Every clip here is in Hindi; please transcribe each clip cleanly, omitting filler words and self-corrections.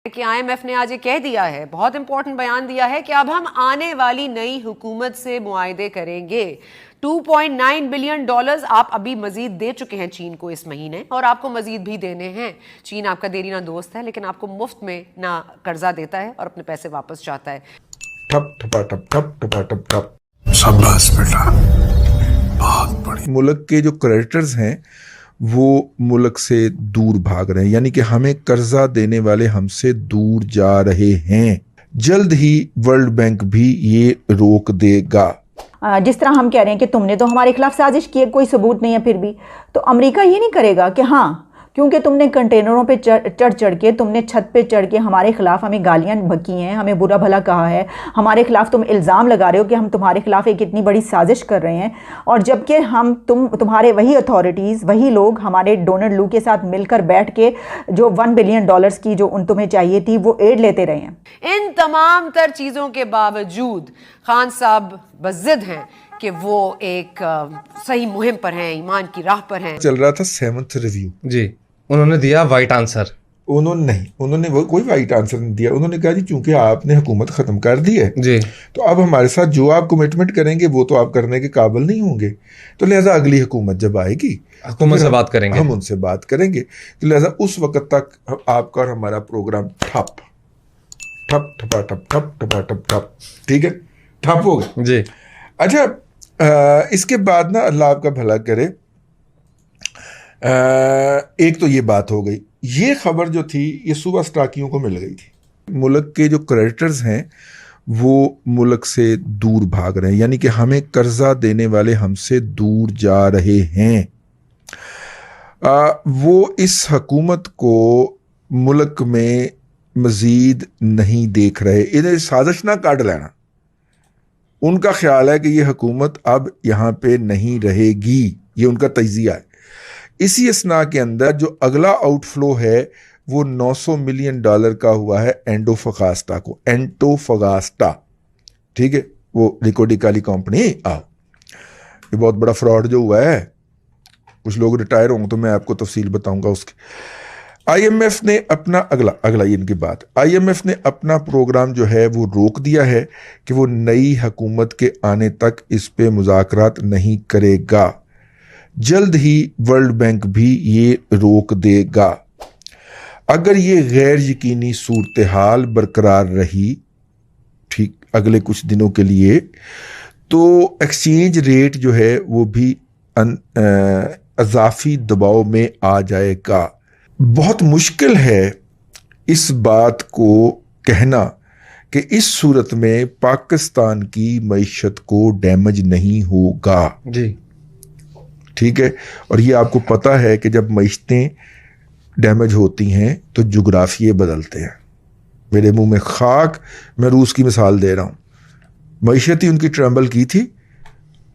कि आईएमएफ ने आज ये कह दिया है, बहुत इंपॉर्टेंट बयान दिया है कि अब हम आने वाली नई हुकूमत से मुआहदे करेंगे। 2.9 बिलियन डॉलर्स आप अभी मजीद दे चुके हैं चीन को इस महीने, और आपको मजीद भी देने हैं। चीन आपका देरीना दोस्त है, लेकिन आपको मुफ्त में ना कर्जा देता है और अपने पैसे वापस चाहता है। ठप ठपा ठप ठप ठपा ठप ठप। शाबाश बेटा, बहुत बढ़िया। मुल्क के जो क्रेडिटर्स हैं वो मुल्क से दूर भाग रहे हैं, यानी कि हमें कर्जा देने वाले हमसे दूर जा रहे हैं। जल्द ही वर्ल्ड बैंक भी ये रोक देगा। जिस तरह हम कह रहे हैं कि तुमने तो हमारे खिलाफ साजिश की है, कोई सबूत नहीं है, फिर भी तो अमेरिका ये नहीं करेगा कि हाँ क्योंकि तुमने कंटेनरों पे चढ़ के, तुमने छत पे चढ़ के हमारे खिलाफ हमें गालियां बकी हैं, हमें बुरा भला कहा है, हमारे खिलाफ तुम इल्ज़ाम लगा रहे हो कि हम तुम्हारे खिलाफ एक इतनी बड़ी साजिश कर रहे हैं, और जबकि हम तुम्हारे वही अथॉरिटीज़, वही लोग हमारे डोनाल्ड लू के साथ मिलकर बैठ के जो $1 बिलियन की जो तुम्हें चाहिए थी वो एड लेते रहे हैं। इन तमाम तर चीज़ों के बावजूद खान साहब बज़िद हैं कि वो एक सही मुहिम पर हैं, ईमान की राह पर हैं। चल रहा था 7th रिव्यू जी, उन्होंने दिया वाइट आंसर। उन्होंने वो कोई वाइट आंसर नहीं दिया। उन्होंने कहा जी चूंकि आपने हुकूमत खत्म कर दी है जी, तो अब हमारे साथ जो आप कमिटमेंट करेंगे वो तो आप करने के काबिल नहीं होंगे, तो लिहाजा अगली हुकूमत जब आएगी हुकूमत से बात करेंगे, हम उनसे बात करेंगे। तो लिहाजा उस वक्त तक आपका और हमारा प्रोग्राम ठप ठप ठपा ठप ठप ठपा ठप ठप, ठीक है, ठप हो गए जी। अच्छा, इसके बाद ना अल्लाह आपका भला करे, एक तो ये बात हो गई। ये खबर जो थी ये सुबह स्टाकियों को मिल गई थी। मुल्क के जो क्रेडिटर्स हैं वो मुल्क से दूर भाग रहे हैं, यानी कि हमें कर्जा देने वाले हमसे दूर जा रहे हैं। वो इस हुकूमत को मुल्क में मजीद नहीं देख रहे, इन्हें साजिश ना काट लेना। उनका ख्याल है कि ये हुकूमत अब यहाँ पे नहीं रहेगी, ये उनका तज्जिया है। इसी असना के अंदर जो अगला आउटफ्लो है वो $900 मिलियन का हुआ है एंटोफगास्टा को, एंटोफगास्टा, ठीक है, वो रिकॉर्डिक वाली कंपनी। ये बहुत बड़ा फ्रॉड जो हुआ है, कुछ लोग रिटायर होंगे तो मैं आपको तफसील बताऊंगा उसकी। आईएमएफ ने अपना अगला इनकी बात, आईएमएफ ने अपना प्रोग्राम जो है वो रोक दिया है कि वो नई हुकूमत के आने तक इस पे मुज़ाकरात नहीं करेगा। जल्द ही वर्ल्ड बैंक भी ये रोक देगा। अगर ये गैर यकीनी सूरत हाल बरकरार रही, ठीक, अगले कुछ दिनों के लिए, तो एक्सचेंज रेट जो है वो भी अज़ाफ़ी दबाव में आ जाएगा। बहुत मुश्किल है इस बात को कहना कि इस सूरत में पाकिस्तान की मईशत को डैमेज नहीं होगा जी, ठीक है। और ये आपको पता है कि जब मईशतें डैमेज होती हैं तो जुग्राफिये बदलते हैं। मेरे मुंह में खाक, मैं रूस की मिसाल दे रहा हूँ। मईशत ही उनकी ट्रम्बल की थी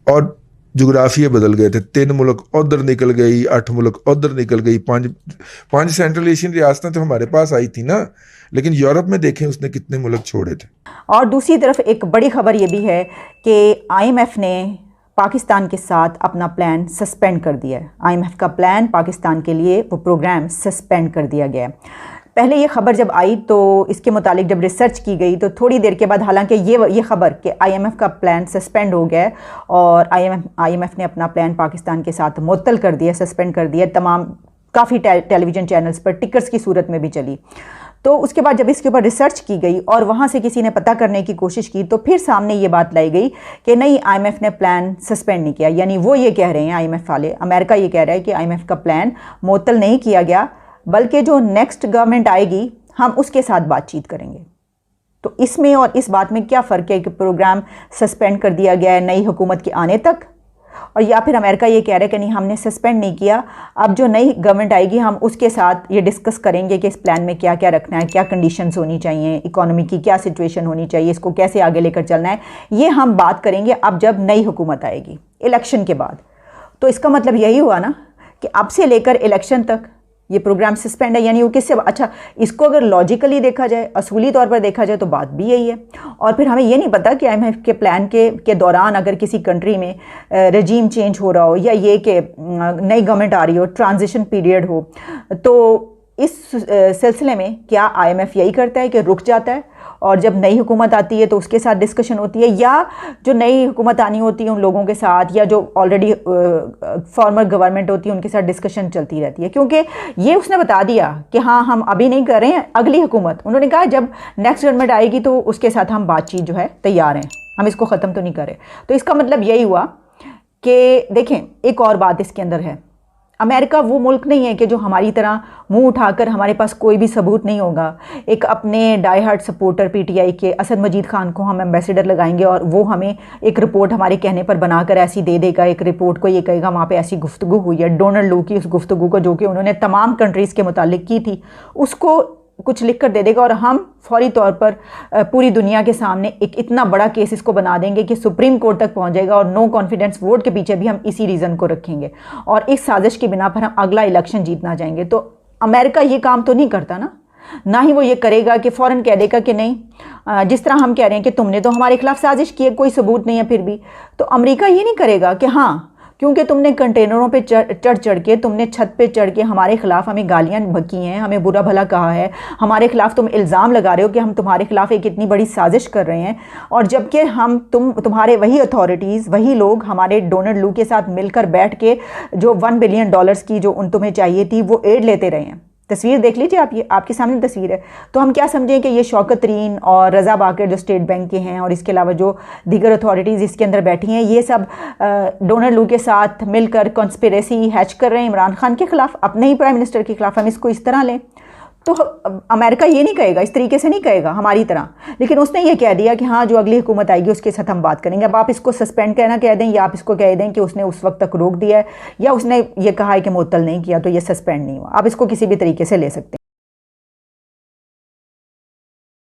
और जुग्राफिये बदल गए थे। 3 मुल्क उधर निकल गई, 8 मुल्क उधर निकल गई, 5 सेंट्रल एशियन रियासतें तो हमारे पास आई थी ना, लेकिन यूरोप में देखें उसने कितने मुल्क छोड़े थे। और दूसरी तरफ एक बड़ी खबर ये भी है कि आईएमएफ ने पाकिस्तान के साथ अपना प्लान सस्पेंड कर दिया है। आईएमएफ का प्लान पाकिस्तान के लिए वो प्रोग्राम सस्पेंड कर दिया गया है। पहले ये खबर जब आई तो इसके मुतालिक जब रिसर्च की गई तो थोड़ी देर के बाद, हालांकि ये खबर कि आईएमएफ का प्लान सस्पेंड हो गया और आईएमएफ ने अपना प्लान पाकिस्तान के साथ मुअत्तल कर दिया, सस्पेंड कर दिया, तमाम काफ़ी टेलीविज़न चैनल्स पर टिकर्स की सूरत में भी चली। तो उसके बाद जब इसके ऊपर रिसर्च की गई और वहाँ से किसी ने पता करने की कोशिश की तो फिर सामने ये बात लाई गई कि नहीं, आईएमएफ ने प्लान सस्पेंड नहीं किया। यानी वो ये कह रहे हैं, आईएमएफ वाले, अमेरिका ये कह रहा है कि आईएमएफ का प्लान मुअत्तल नहीं किया गया, बल्कि जो नेक्स्ट गवर्नमेंट आएगी हम उसके साथ बातचीत करेंगे। तो इसमें और इस बात में क्या फ़र्क है कि प्रोग्राम सस्पेंड कर दिया गया है नई हुकूमत के आने तक, और या फिर अमेरिका ये कह रहा है कि नहीं, हमने सस्पेंड नहीं किया, अब जो नई गवर्नमेंट आएगी हम उसके साथ ये डिस्कस करेंगे कि इस प्लान में क्या क्या रखना है, क्या कंडीशंस होनी चाहिए, इकोनॉमी की क्या सिचुएशन होनी चाहिए, इसको कैसे आगे लेकर चलना है, ये हम बात करेंगे अब जब नई हुकूमत आएगी इलेक्शन के बाद। तो इसका मतलब यही हुआ ना कि अब से लेकर इलेक्शन तक ये प्रोग्राम सस्पेंड है। यानी वो किससे, अच्छा, इसको अगर लॉजिकली देखा जाए, असूली तौर पर देखा जाए तो बात भी यही है। और फिर हमें ये नहीं पता कि आईएमएफ के प्लान के दौरान अगर किसी कंट्री में रजीम चेंज हो रहा हो या ये कि नई गवर्नमेंट आ रही हो, ट्रांजिशन पीरियड हो, तो इस सिलसिले में क्या आईएमएफ यही करता है कि रुक जाता है और जब नई हुकूमत आती है तो उसके साथ डिस्कशन होती है, या जो नई हुकूमत आनी होती है उन लोगों के साथ या जो ऑलरेडी फॉर्मर गवर्नमेंट होती है उनके साथ डिस्कशन चलती रहती है? क्योंकि ये उसने बता दिया कि हाँ हम अभी नहीं कर रहे हैं, अगली हुकूमत, उन्होंने कहा जब नेक्स्ट गवर्नमेंट आएगी तो उसके साथ हम बातचीत जो है तैयार हैं, हम इसको ख़त्म तो नहीं करें। तो इसका मतलब यही हुआ कि देखें, एक और बात इसके अंदर है, अमेरिका वो मुल्क नहीं है कि जो हमारी तरह मुंह उठाकर हमारे पास कोई भी सबूत नहीं होगा, एक अपने डाई हार्ट सपोर्टर पीटीआई के असद मजीद खान को हम एम्बेसडर लगाएंगे और वो हमें एक रिपोर्ट हमारे कहने पर बनाकर ऐसी दे देगा, एक रिपोर्ट को ये कहेगा वहाँ पे ऐसी गुफ्तगू हुई है, डोनाल्ड लू की उस गुफ्तगू को जो कि उन्होंने तमाम कंट्रीज़ के मुतालिक की थी उसको कुछ लिख कर दे देगा और हम फौरी तौर पर पूरी दुनिया के सामने एक इतना बड़ा केस इसको बना देंगे कि सुप्रीम कोर्ट तक पहुंच जाएगा और नो कॉन्फिडेंस वोट के पीछे भी हम इसी रीज़न को रखेंगे और इस साजिश की बिना पर हम अगला इलेक्शन जीतना जाएंगे। तो अमेरिका ये काम तो नहीं करता ना ही वो ये करेगा कि फ़ौरन कह देगा कि नहीं, जिस तरह हम कह रहे हैं कि तुमने तो हमारे खिलाफ साजिश की है, कोई सबूत नहीं है फिर भी, तो अमेरिका ये नहीं करेगा कि हाँ क्योंकि तुमने कंटेनरों पे चढ़ के, तुमने छत पे चढ़ के हमारे खिलाफ हमें गालियां बकी हैं, हमें बुरा भला कहा है, हमारे खिलाफ तुम इल्ज़ाम लगा रहे हो कि हम तुम्हारे खिलाफ एक इतनी बड़ी साजिश कर रहे हैं, और जबकि हम तुम्हारे वही अथॉरिटीज़, वही लोग हमारे डोनाल्ड लू के साथ मिलकर बैठ के जो $1 बिलियन की जो तुम्हें चाहिए थी वो एड लेते रहे हैं। तस्वीर देख लीजिए आप, ये आपके सामने तस्वीर है। तो हम क्या समझें कि ये शौकत तरीन और रज़ा बाकर जो स्टेट बैंक के हैं और इसके अलावा जो दीगर अथॉरिटीज़ इसके अंदर बैठी हैं, ये सब डोनाल्ड लू के साथ मिलकर कॉन्स्पिरेसी हैच कर रहे हैं इमरान खान के ख़िलाफ़, अपने ही प्राइम मिनिस्टर के ख़िलाफ़। हम इसको इस तरह लें तो अमेरिका ये नहीं कहेगा, इस तरीके से नहीं कहेगा हमारी तरह, लेकिन उसने ये कह दिया कि हाँ जो अगली हुकूमत आएगी उसके साथ हम बात करेंगे। अब आप इसको सस्पेंड कहना कह दें या आप इसको कह दें कि उसने उस वक्त तक रोक दिया है या उसने ये कहा है कि मुअत्तल नहीं किया, तो ये सस्पेंड नहीं हुआ। आप इसको किसी भी तरीके से ले सकते हैं।